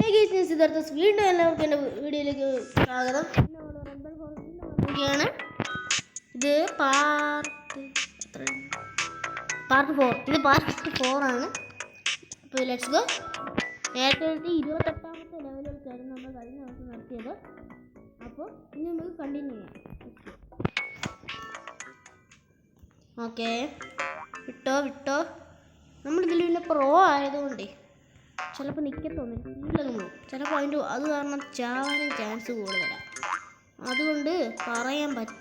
വീണ്ടും എല്ലാവർക്കും എൻ്റെ വീഡിയോയിലേക്ക് സ്വാഗതം. ഇത് പാർട്ട് 4. ഇത് പാർട്ട് 4 ആണ്. അപ്പോൾ ലെറ്റ്സ് ഗോ. നേരത്തെ 28ാമത്തെ ലെവലിലേക്കായിരുന്നു നമ്മൾ കഴിഞ്ഞ ദിവസം നടത്തിയത്. അപ്പോൾ ഇനി നമുക്ക് കണ്ടിന്യൂ ചെയ്യാം. ഓക്കെ, വിട്ടോ. നമ്മളിതിൽ പിന്നെ പ്രോ ആയതുകൊണ്ടേ ചിലപ്പോൾ നിൽക്കത്തൊന്നുമില്ല, ഇല്ലെന്ന് പോകും. ചിലപ്പോൾ അത് കാരണം ചാവാനും ചാൻസ് കൂടുതലാണ്. അതുകൊണ്ട് പറയാൻ പറ്റും.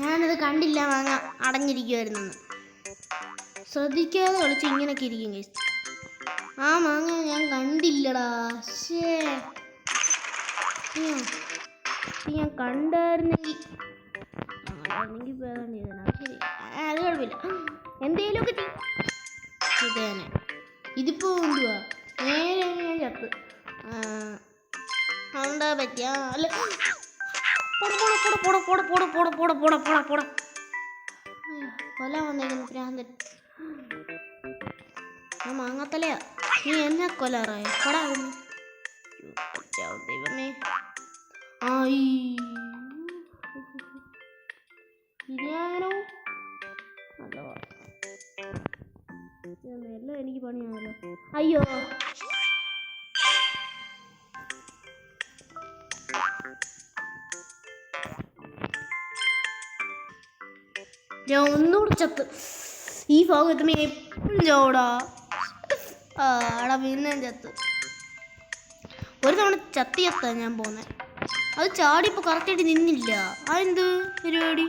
ഞാനത് കണ്ടില്ല, മാങ്ങ അടഞ്ഞിരിക്കുമായിരുന്നെന്ന്. ശ്രദ്ധിക്കാതെ കളിച്ച് ഇങ്ങനെയൊക്കെ ഇരിക്കും ഗൈസ്. ആ മാങ്ങ ഞാൻ കണ്ടില്ലടാ. ഞാൻ കണ്ടായിരുന്നെങ്കിൽ ശരി, അത് കുഴപ്പമില്ല. എന്തേലുമൊക്കെ ചെയ്തേനെ. ഇതിപ്പോ എന്തുവാ നേരെ ഞാൻ ചത്ത് അതുകൊണ്ടാ പറ്റിയ അല്ല. കൊല വന്നേക്കുന്നു ഭ്രാന്തൻ. ആ മാങ്ങത്തലയാ, നീ എന്നെ കൊല്ലാറായ കൊടാ ദൈവമേ. ശരിയാകണോ എല്ലാം എനിക്ക് പണിയാണല്ലോ. അയ്യോ, ഞാൻ ഒന്നുകൂടെ ചത്ത്. ഈ ഭാഗം എത്തുമ്പോൾ എപ്പോഴും ചോടാ പിന്നെ ചത്ത്. ഒരു തവണ ചത്തിയെത്താ ഞാൻ പോന്നെ. അത് ചാടിപ്പോൾ കറക്റ്റായിട്ട് നിന്നില്ല. അതെന്ത് പരിപാടി?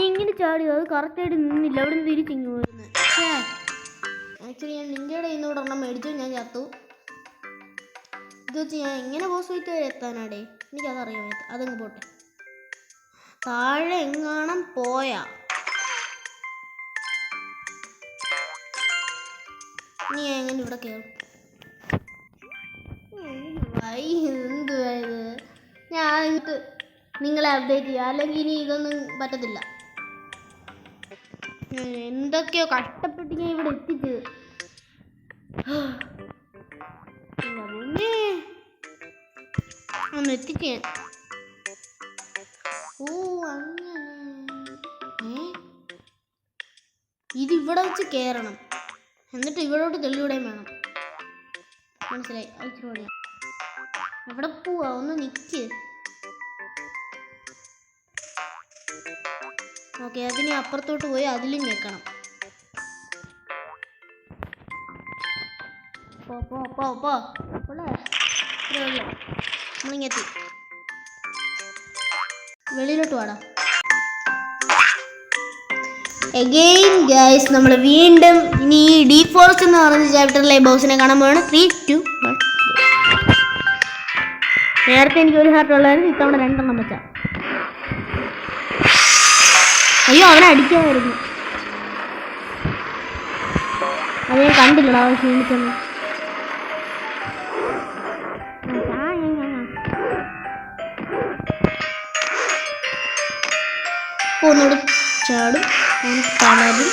ഇങ്ങനെ ചാടി അത് കറക്റ്റായിട്ട് നിന്നില്ല. അവിടെ നിന്ന് തിരിച്ചിങ്ങ് പോയിരുന്നത്. ആക്ച്വലി ഞാൻ നിൻ്റെ ഇന്നോട് ഒരെണ്ണം മേടിച്ചു, ഞാൻ ചത്തു. ഇത് വെച്ച് ഞാൻ എങ്ങനെ ബോസ് ഫൈറ്റ് വരെ എത്താനാടേ? എനിക്കതറിയാൻ പറ്റും. അതങ്ങ് പോട്ടെ. താഴെ എങ്ങാണം പോയാ നീ എങ്ങനെ ഇവിടെ കയറും? എന്തുവാ ഇത്? ഞാൻ എന്നിട്ട് നിങ്ങളെ അപ്ഡേറ്റ് ചെയ്യാം, അല്ലെങ്കിൽ ഇനി ഇതൊന്നും പറ്റത്തില്ല. എന്തൊക്കെയോ കഷ്ടപ്പെട്ട് ഞാൻ ഇവിടെ എത്തിച്ചത്. ഒന്ന് എത്തിച്ച് ഞാൻ. ഓ അങ്ങനെ ഇതിവിടെ വെച്ച് കയറണം, എന്നിട്ട് ഇവിടോട്ട് തെളിവിടേം വേണം. മനസ്സിലായി? അയച്ചിട്ട് എവിടെ പോവാ? ഒന്ന് നിൽക്ക്. ഓക്കെ, അതിന് അപ്പുറത്തോട്ട് പോയി അതിലും ഞെക്കണം. നമ്മളിങ്ങെത്തി. വെളിയിലോട്ട് വാടാ. അഗെയിൻ ഗൈസ്, നമ്മൾ വീണ്ടും ഇനി ഡീപ് ഫോറസ്റ്റ് എന്ന് പറയുന്ന ചാപ്റ്ററിലെ ബോസിനെ കാണാൻ പോവാണ്. 3, 2, 1. നേരത്തെ എനിക്ക് ഒരു ഹാർട്ട് ഉള്ളായിരുന്നു, ഇത്തവണ 2 വെച്ചാ. അയ്യോ, അവനെ അടിക്കാമായിരുന്നു. അത് ഞാൻ കണ്ടില്ലടാ, അവൻ ക്ഷീണിച്ചെന്ന്. ഒന്നുകൂടെ ചാടും, തളരും.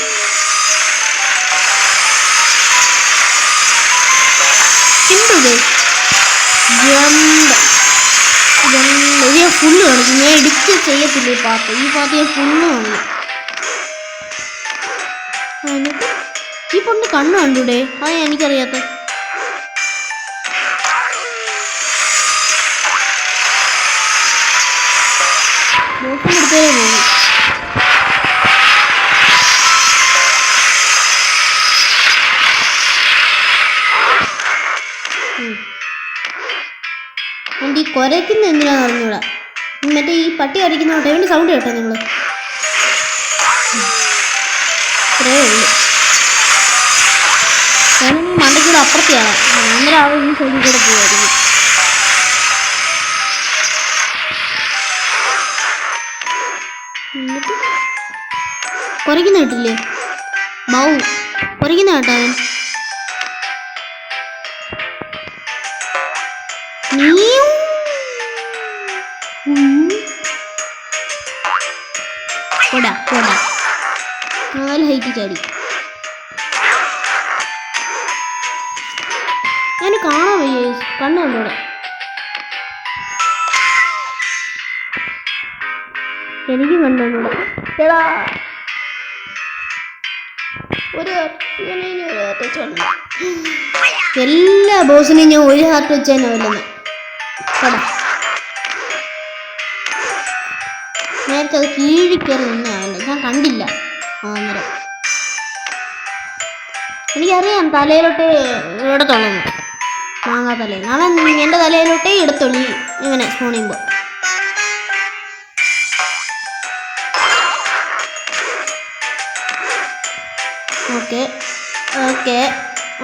ഞാൻ ഫുള്ള് കാണിക്കും. ഞാൻ എഡിറ്റ് ചെയ്യത്തില്ല ഈ പാട്ട് ഞാൻ ഫുള്ള് കാണിക്കും. ഈ പൊണ്ണ് കണ്ണ് കണ്ടൂടെ? അത് എനിക്കറിയാത്ത. ബോട്ടം എടുത്തേ പോകും. എൻ്റെ ഈ കുരയ്ക്കുന്ന എന്തിനാന്ന് അറിഞ്ഞൂടാ. മറ്റേ ഈ പട്ടി അടിക്കുന്ന ടൈമിൻ്റെ സൗണ്ട് കേട്ടോ നിങ്ങൾ? ഇത്രയേ ഉള്ളൂ. ഞാനീ മണ്ടയ്ക്കൂടെ അപ്പുറത്തെയാണ്. അന്നേരം അവൻ ഈ സൈഡിൽ കൂടെ പോകുമായിരിക്കും. കുരയ്ക്കുന്ന കേട്ടില്ലേ? ബൗ കുരയ്ക്കുന്ന കേട്ടോ അവൻ. പോടാ 4 ഹൈറ്റ് ചാടി. ഞാൻ കാണാൻ വയ്യ, കണ്ണുണ്ടോടെ. എനിക്ക് കണ്ടോളൂടെ. എടാ എല്ലാ ബോസിനെയും ഞാൻ ഒരു ഹാർട്ട് വെച്ച് തന്നെ വല്ലുന്നു. നേരത്തെ അത് കീഴിക്കയറി നിന്നാവല്ലേ, ഞാൻ കണ്ടില്ല. അന്നേരം എനിക്കറിയാം തലയിലോട്ട് ഇടത്തുള്ളൂ, മാങ്ങാ തലയിൽ. അവൻ എൻ്റെ തലയിലോട്ടേ എടുത്തുള്ളൂ ഇങ്ങനെ സ്പൂൺ ചെയ്യുമ്പോൾ. Okay okay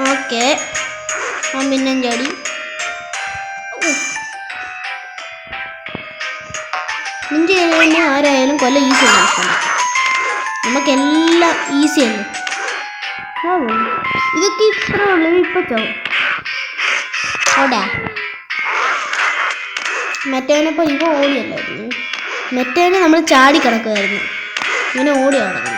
okay. അവൻ പിന്നെ ചാടി. നിന്റെ കഴിഞ്ഞ ആരായാലും കൊല്ല ഈസി ആണ്, നമുക്കെല്ലാം ഈസിയല്ലേ. ഇതൊക്കെ ഇത്ര ഉള്ളത് ഇപ്പൊ ചാവും. ഓടാ മെറ്റേനപ്പോൾ ഇവ ഓടിയല്ലായിരുന്നു. മെറ്റേനെ നമ്മൾ ചാടി കിടക്കുമായിരുന്നു, ഇങ്ങനെ ഓടി കിടക്കുന്നു.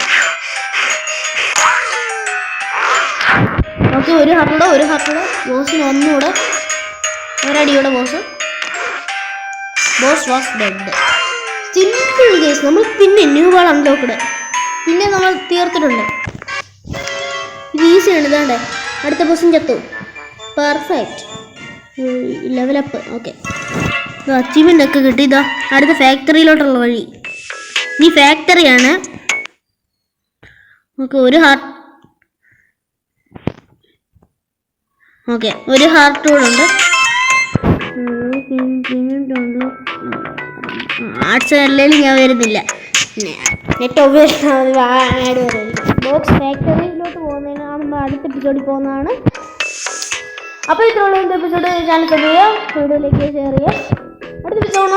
ഓക്കെ, ഒരു ഹാർട്ടൂടെ ബോസിന് ഒന്നുകൂടെ ഒരടിയുടെ boss was dead. Simple case. നമ്മൾ പിന്നെ ന്യൂ ബാൾ അൺലോക്ക്ഡ് പിന്നെ നമ്മൾ തീർത്തിട്ടുണ്ട്. ഇത് ഈസിയാണ്. ഇതാണ്ടേ അടുത്ത ബോസും ചത്തു. Perfect level up. ഓക്കെ, അച്ചീവ്മെൻ്റ് ഒക്കെ കിട്ടി. ഇതാ അടുത്ത ഫാക്ടറിയിലോട്ടുള്ള വഴി. ഈ ഫാക്ടറിയാണ്. ഓക്കെ, ഒരു ഹാർട്ട് കൂടെ ഉണ്ട്. ആർട്സ് അല്ലെങ്കിലും ഞാൻ വരുന്നില്ല, നെറ്റ് ഉപയോഗിച്ച് ബോക്സ് ഫാക്ടറിയിലോട്ട് പോകുന്നതിന് നമ്മൾ അടുത്ത എപ്പിസോഡിൽ പോകുന്നതാണ്. അപ്പോൾ ഇത്രയുള്ള എപ്പിസോഡ് ചാനൽ സബ്സ്ക്രൈബ് ചെയ്യുക, വീഡിയോയിലേക്ക് ഷെയർ ചെയ്യുക. അടുത്ത എപ്പിസോഡ്